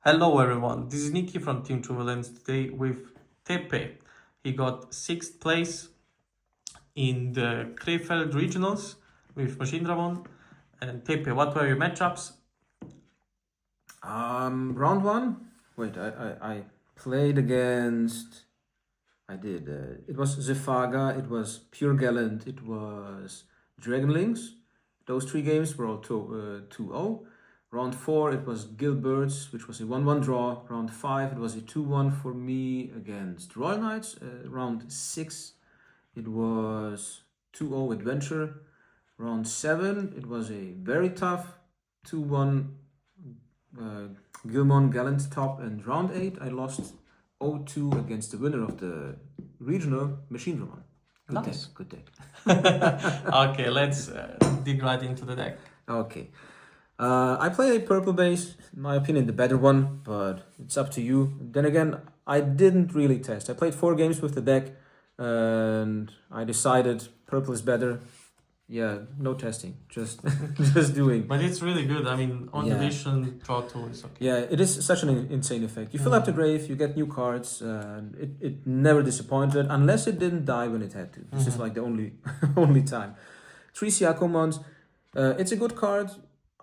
Hello everyone, this is Nikki from Team Turbulence today with Tepe. He got 6th place in the Krefeld regionals with Machinedramon. And Tepe, what were your matchups? Round one. Wait, I played against. I did. It was Zefaga. It was Pure Gallant. It was Dragonlings. Those three games were all 2-0. Round 4, it was Gilbert's, which was a 1-1 draw. Round 5, it was a 2-1 for me against Royal Knights. Round 6, it was 2-0 Adventure. Round 7, it was a very tough 2-1 Gilmon Gallant top. And round 8, I lost 0-2 against the winner of the regional, Machinedramon. Nice. Good deck. Okay, let's dig right into the deck. Okay. I play a purple base, in my opinion, the better one, but it's up to you. Then again, I didn't really test. I played 4 games with the deck, and I decided purple is better. Yeah, no testing, just doing. But it's really good. I mean, on division, draw 2 is okay. Yeah, it is such an insane effect. You fill up the grave, you get new cards, and it never disappointed, unless it didn't die when it had to. This is like the only time. 3 Siakomons, it's a good card.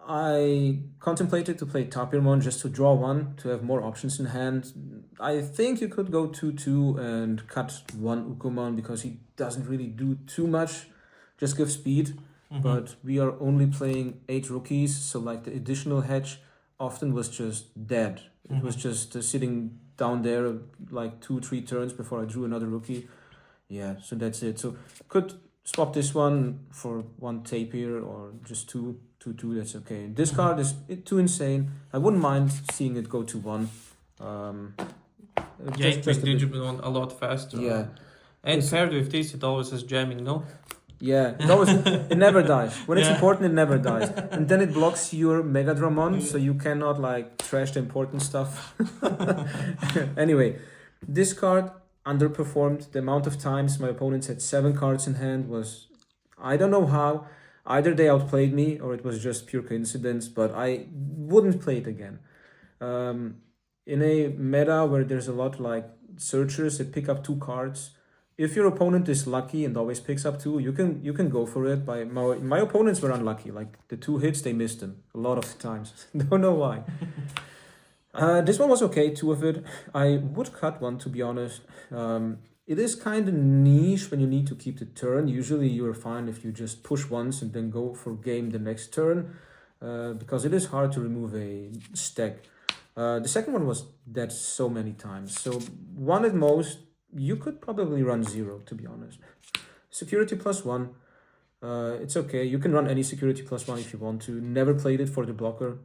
I contemplated to play Tapirmon just to draw 1, to have more options in hand. I think you could go 2-2 and cut 1 Ukomon because he doesn't really do too much, just give speed. But we are only playing 8 rookies, so like the additional hedge often was just dead. It was just sitting down there like 2-3 turns before I drew another rookie. Yeah, so that's it. So could swap this one for 1 tapir or just 2. 2-2, that's okay. This card is too insane. I wouldn't mind seeing it go to 1. Yeah, it makes Digimon a lot faster. Yeah. And paired with this, it always is jamming, no? Yeah, it never dies. When it's important, it never dies. And then it blocks your Megadramon, so you cannot like trash the important stuff. Anyway, this card underperformed. The amount of times my opponents had 7 cards in hand was, I don't know how. Either they outplayed me or it was just pure coincidence, but I wouldn't play it again. In a meta where there's a lot like searchers that pick up 2 cards, if your opponent is lucky and always picks up 2, you can go for it. My opponents were unlucky. Like the 2 hits, they missed them a lot of times. Don't know why. This one was okay, 2 of it. I would cut 1, to be honest. It is kind of niche when you need to keep the turn. Usually you're fine if you just push once and then go for game the next turn, because it is hard to remove a stack. The second one was dead so many times. So 1 at most, you could probably run 0, to be honest. Security +1, it's okay. You can run any security +1 if you want to. Never played it for the blocker.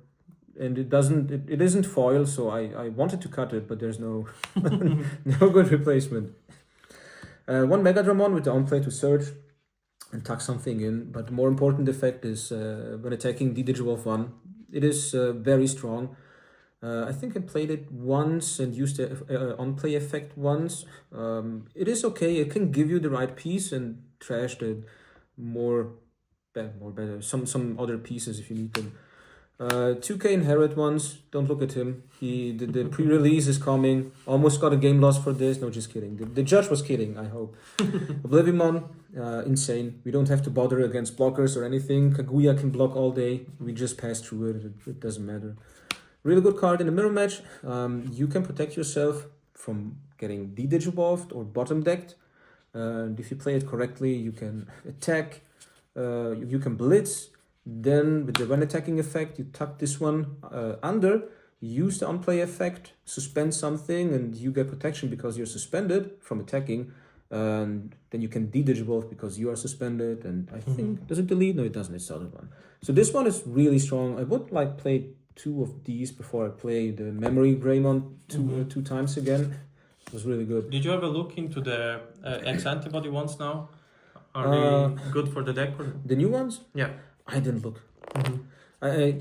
And it isn't foil, so I wanted to cut it, but there's no good replacement. 1 Megadramon with the on-play to search and tuck something in, but the more important effect is when attacking D-Digewolf 1. It is very strong. I think I played it once and used the on-play effect once. It is okay. It can give you the right piece and trash the more better some other pieces if you need them. 2K Inherit ones, don't look at him. The pre-release is coming. Almost got a game loss for this. No, just kidding. The judge was kidding, I hope. Oblivionmon, insane. We don't have to bother against blockers or anything. Kaguya can block all day. We just pass through it. It doesn't matter. Really good card in the mirror match. You can protect yourself from getting de-digivolved or bottom decked. And if you play it correctly, you can attack. You can blitz. Then with the when attacking effect, you tuck this one under, use the on-play effect, suspend something, and you get protection because you're suspended from attacking. And then you can de-digivolve because you are suspended. And I think, does it delete? No, it doesn't. It's the other one. So this one is really strong. I would like play 2 of these before I play the Memory Greymon 2 times again. It was really good. Did you ever look into the X-antibody ones now? Are they good for the deck? The new ones? Yeah. I didn't look. I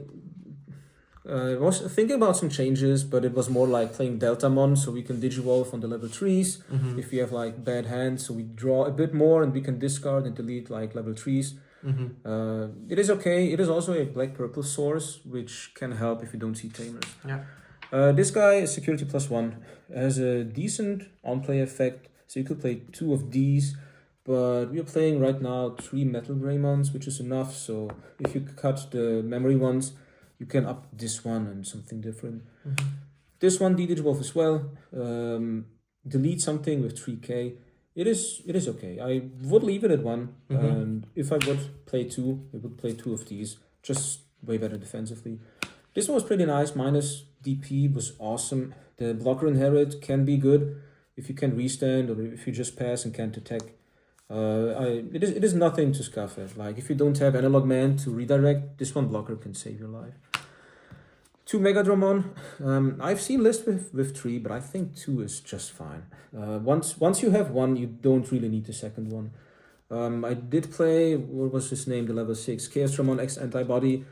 was thinking about some changes, but it was more like playing Deltamon, so we can Digivolve on the level 3s. If we have like bad hands, so we draw a bit more and we can discard and delete like level 3s. It is okay. It is also a black-purple source, which can help if you don't see tamers. Yeah. This guy is security +1, has a decent on-play effect, so you could play 2 of these, but we're playing right now 3 Metal Greymons, which is enough, so if you cut the memory ones, you can up this one and something different. This one, Digivolve as well. Delete something with 3k. It is okay. I would leave it at 1, and if I would play 2, I would play 2 of these, just way better defensively. This one was pretty nice, minus DP was awesome. The blocker inherit can be good if you can restand or if you just pass and can't attack. It is nothing to scoff at. Like if you don't have analog man to redirect, this one blocker can save your life. 2 Megadramon. I've seen lists with 3, but I think 2 is just fine. Once you have 1, you don't really need the second one. I did play, what was his name, the level 6, Chaosdramon X Antibody.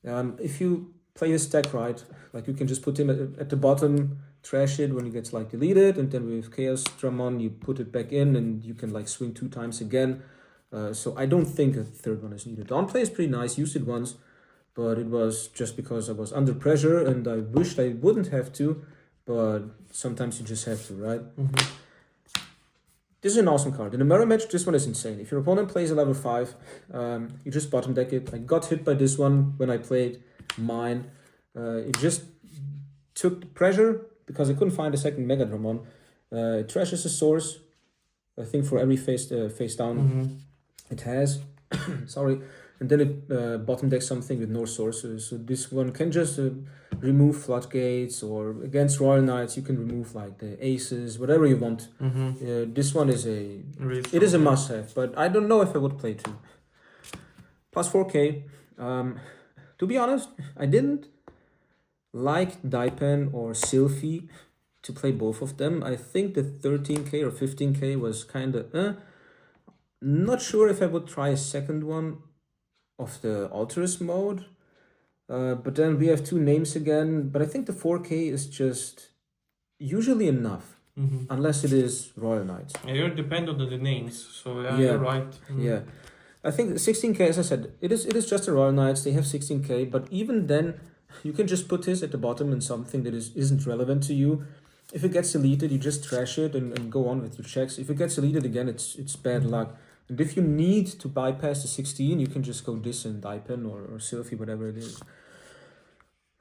If you play his stack right, like you can just put him at the bottom, trash it when he gets like deleted, and then with Chaosdramon you put it back in and you can like swing 2 times again. So I don't think a third one is needed. The on-play is pretty nice, used it once, but it was just because I was under pressure and I wished I wouldn't have to, but sometimes you just have to, right? This is an awesome card. In a mirror match, this one is insane. If your opponent plays a level 5, you just bottom deck it. I got hit by this one when I played mine. It just took the pressure because I couldn't find a second Megadramon. It trashes a source, I think for every face down it has. Sorry. And then it bottom decks something with no sources. So this one can just remove floodgates, or against Royal Knights you can remove like the aces, whatever you want. This one is it is a must-have, but I don't know if I would play 2. Plus 4k. To be honest, I didn't like Daipen or Sylphie to play both of them. I think the 13k or 15k was kind of not sure if I would try a second one of the Alterous mode, but then we have 2 names again, but I think the 4k is just usually enough, unless it is Royal Knights. Yeah, you depend on the names, so you're right. Yeah, I think 16k, as I said, it is just the Royal Knights, they have 16k, but even then, you can just put this at the bottom in something that isn't relevant to you. If it gets deleted, you just trash it and go on with your checks. If it gets deleted again, it's bad luck. And if you need to bypass the 16, you can just go this and Daipen or Sylphie, whatever it is.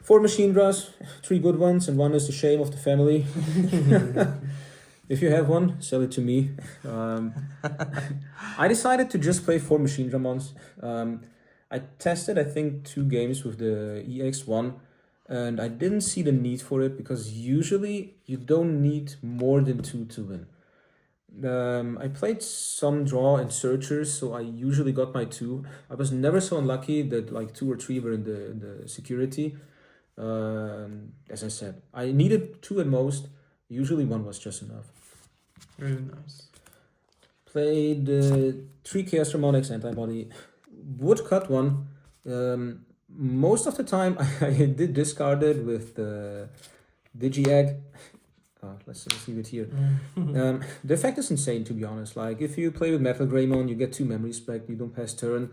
4 Machinedras, 3 good ones, and 1 is the shame of the family. If you have one, sell it to me. I decided to just play 4 Machinedramons. I tested, I think, 2 games with the EX09, and I didn't see the need for it because usually you don't need more than 2 to win. I played some draw and searchers, so I usually got my 2. I was never so unlucky that like 2 or 3 were in the security. As I said, I needed 2 at most. Usually 1 was just enough. Really nice. Played 3 Chaosdramon X Antibody. Would cut 1. Most of the time I did discard it with the Digi-Egg. Let's leave it here. The effect is insane, to be honest. Like, if you play with Metal Greymon, you get 2 memories back, you don't pass turn.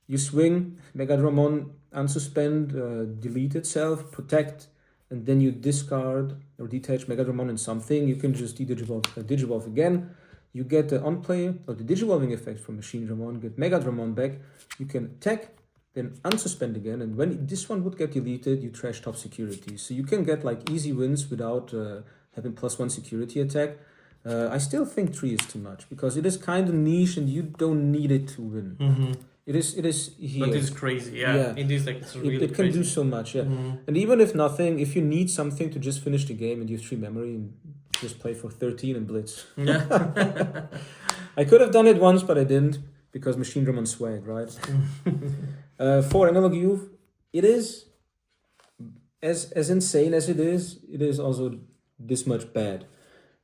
You swing, Megadramon, unsuspend, delete itself, protect, and then you discard or detach Megadramon in something. You can just Digivolve again. You get the on-play or the Digivolving effect from Machinedramon, get Megadramon back. You can attack, then unsuspend again, and when this one would get deleted, you trash top security. So you can get like easy wins without having +1 security attack. I still think 3 is too much because it is kind of niche and you don't need it to win. It is here. But it's crazy, yeah. It is like, it's really it can do so much, yeah. And even if nothing, if you need something to just finish the game and you have 3 memory and just play for 13 and blitz. Yeah. I could have done it once, but I didn't because Machinedramon swag, right? 4 Analog Youth. It is as insane as it is also this much bad.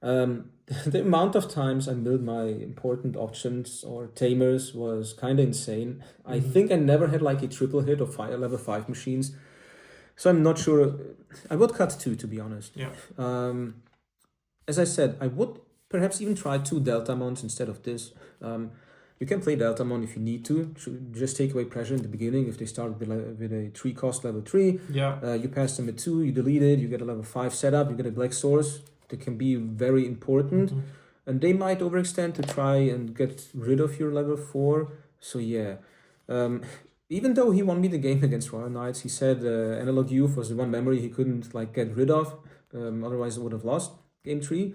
The amount of times I milled my important options or tamers was kind of insane. I think I never had like a triple hit of level 5 machines. So I'm not sure. I would cut 2, to be honest. Yeah. As I said, I would perhaps even try 2 Deltamons instead of this. You can play Deltamon if you need to. Just take away pressure in the beginning. If they start with a 3 cost level 3, you pass them a 2, you delete it, you get a level 5 setup, you get a black source. That can be very important. And they might overextend to try and get rid of your level 4. So yeah. Even though he won me the game against Royal Knights, he said Analog Youth was the one memory he couldn't like get rid of. Otherwise, I would have lost game 3.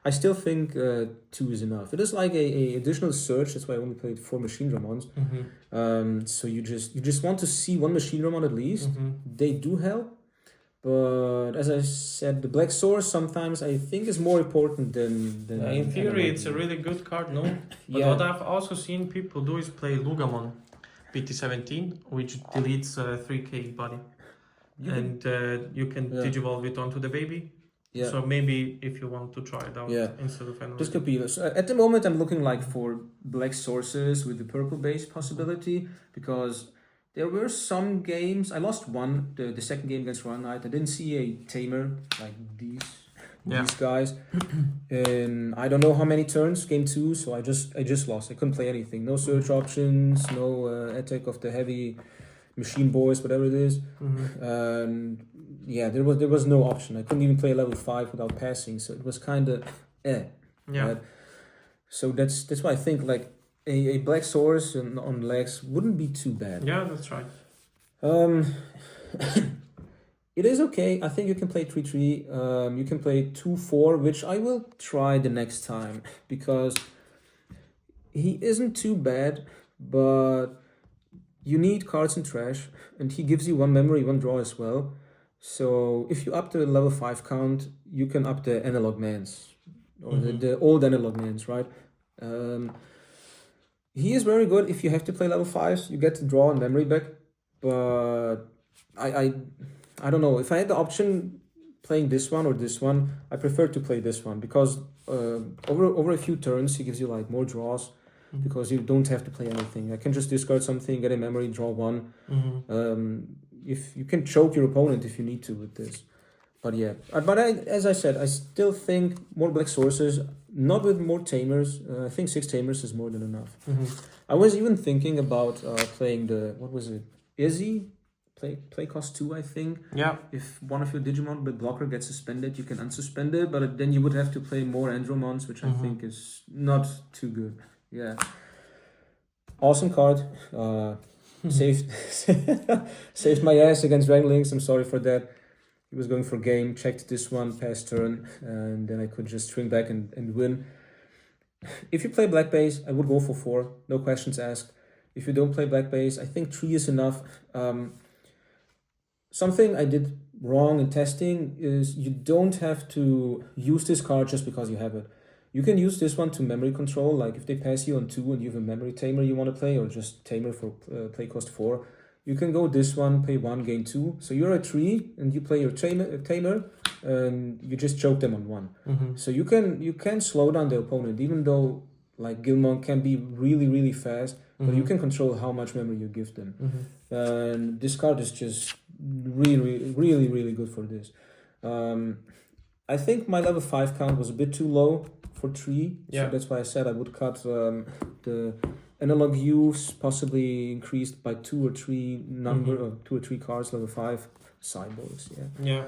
I still think 2 is enough. It is like a additional search. That's why I only played 4 Machinedramons. So you just want to see one Machinedramon at least. They do help, but as I said, the black source sometimes I think is more important than in theory, it's a really good card, no? But what I've also seen people do is play Lugamon PT17, which deletes 3k body, you can digivolve it onto the baby. So maybe if you want to try it out instead of anything. This could be. So at the moment, I'm looking like for black sources with the purple base possibility, because there were some games. I lost one, the second game against Royal Knight. I didn't see a tamer like these guys. And I don't know how many turns, game 2, so I just lost. I couldn't play anything. No search options, no attack of the heavy machine boys, whatever it is. There was no option. I couldn't even play level 5 without passing, so it was kind of Right? So that's why I think like a black source on legs wouldn't be too bad. Yeah, that's right. It is okay. I think you can play 3-3. You can play 2-4, which I will try the next time, because he isn't too bad, but you need cards in trash, and he gives you 1 memory, 1 draw as well. So if you up the level 5 count, you can up the analog mans, or the old analog mans, right? He is very good. If you have to play level 5s, you get to draw and memory back. But I don't know. If I had the option playing this one or this one, I prefer to play this one, because over a few turns, he gives you like more draws. Because you don't have to play anything. I can just discard something, get a memory, draw 1. If you can choke your opponent if you need to with this. But yeah, as I said, I still think more black sources, not with more tamers. I think 6 tamers is more than enough. I was even thinking about playing the, what was it, Izzy? Play cost 2, I think. Yeah. If one of your Digimon with blocker gets suspended, you can unsuspend it, but then you would have to play more Andromons, which I think is not too good. Yeah. Awesome card. Saved my ass against Wranglings. I'm sorry for that. He was going for game, checked this one, passed turn, and then I could just swing back and win. If you play black base, I would go for 4. No questions asked. If you don't play black base, I think 3 is enough. Something I did wrong in testing is you don't have to use this card just because you have it. You can use this one to memory control, like if they pass you on 2 and you have a memory tamer you want to play, or just tamer for play cost 4, you can go this one, pay 1, gain 2. So you're at 3 and you play your tamer and you just choke them on 1. So you can slow down the opponent, even though like Gilmon can be really, really fast, but you can control how much memory you give them. And this card is just really, really, really good for this. I think my level 5 count was a bit too low for 3, so that's why I said I would cut the analog use, possibly increased by 2 or 3 number of 2 or 3 cards, level 5 sideboards. Yeah.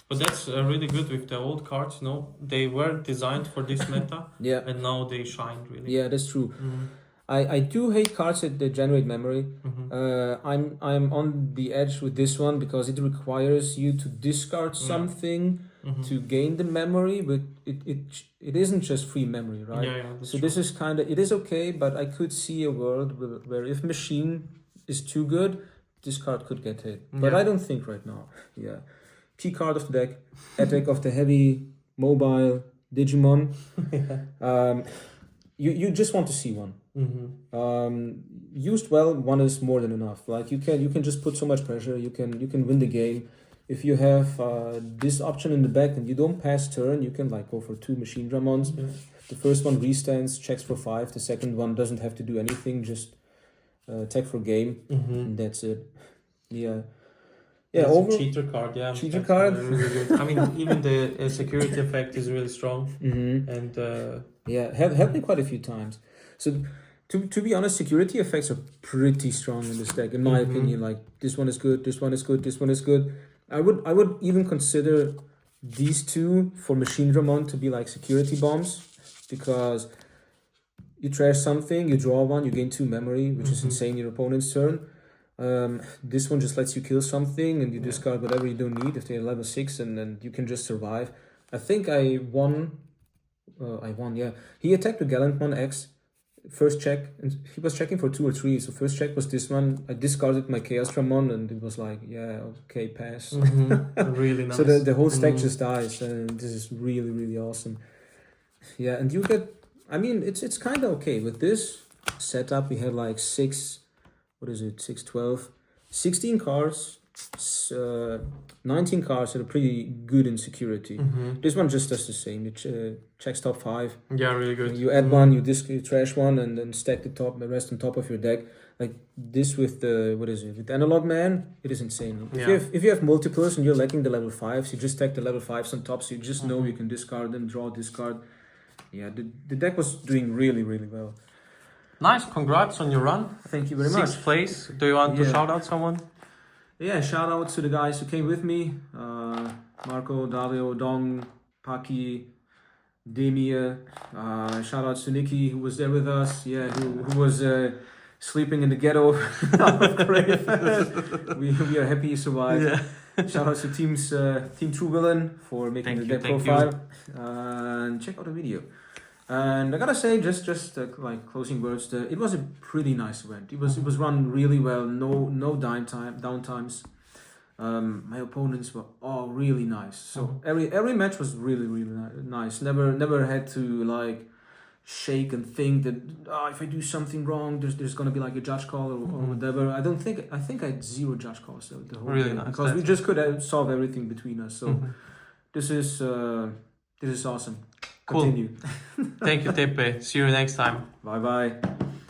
But that's really good with the old cards, no? They were designed for this meta, and now they shine really. Yeah, that's true. I do hate cards that generate memory. I'm on the edge with this one because it requires you to discard something to gain the memory, but it isn't just free memory, right? So this is kind of, it is okay, but I could see a world where if machine is too good, this card could get hit. But I don't think right now. Key card of the deck, attack of the heavy mobile Digimon. You just want to see one. Used well, 1 is more than enough. Like you can just put so much pressure. You can win the game. If you have this option in the back and you don't pass turn, you can like go for 2 Machinedramons. The first one restands, checks for 5. The second one doesn't have to do anything, just attack for game, and that's it. That's a cheater card, Cheater card. Really good. I mean, even the security effect is really strong, and helped me quite a few times. So to be honest, security effects are pretty strong in this deck, in my opinion. Like this one is good, this one is good, this one is good. I would even consider these two for Machinedramon to be like security bombs, because you trash something, you draw one, you gain 2 memory, which is insane your opponent's turn. This one just lets you kill something and you discard whatever you don't need if they're level 6, and then you can just survive. I think I won, yeah. He attacked the Gallantmon X, first check, and he was checking for 2 or 3, so first check was this one. I discarded my Chaosdramon and it was like, yeah, okay, pass. Really nice. So the whole stack just dies, and this is really, really awesome. Yeah, and you get, I mean, it's kind of okay. With this setup, we had like 6, 12, 16 cards, 19 cards that are pretty good in security. This one just does the same. It checks top 5. Yeah, really good. You add one, you trash one, and then stack the rest on top of your deck. Like this with the, with Analog Man, it is insane. Yeah. If you have multiples and you're lacking the level 5s, you just stack the level 5s on top, so you just know you can discard them, draw, discard. Yeah, the deck was doing really, really well. Nice, congrats on your run. Thank you very much. 6th place. Do you want to shout out someone? Yeah, shout out to the guys who came with me. Marco, Dario, Dong, Paki, Demir. Shout out to Nikki, who was there with us. Yeah, who was sleeping in the ghetto of Krefeld. we are happy you survived. Yeah. Shout out to Team True Villain for making the deck profile. And check out the video. And I gotta say, just like closing words, it was a pretty nice event. It was run really well. No downtimes. My opponents were all really nice. So every match was really, really nice. Never had to like shake and think that if I do something wrong, there's gonna be like a judge call or whatever. I think I had 0 judge calls the whole really game, nice, because we just could solve everything between us. So this is awesome. Cool. Continue. Thank you, Tepe. See you next time. Bye bye.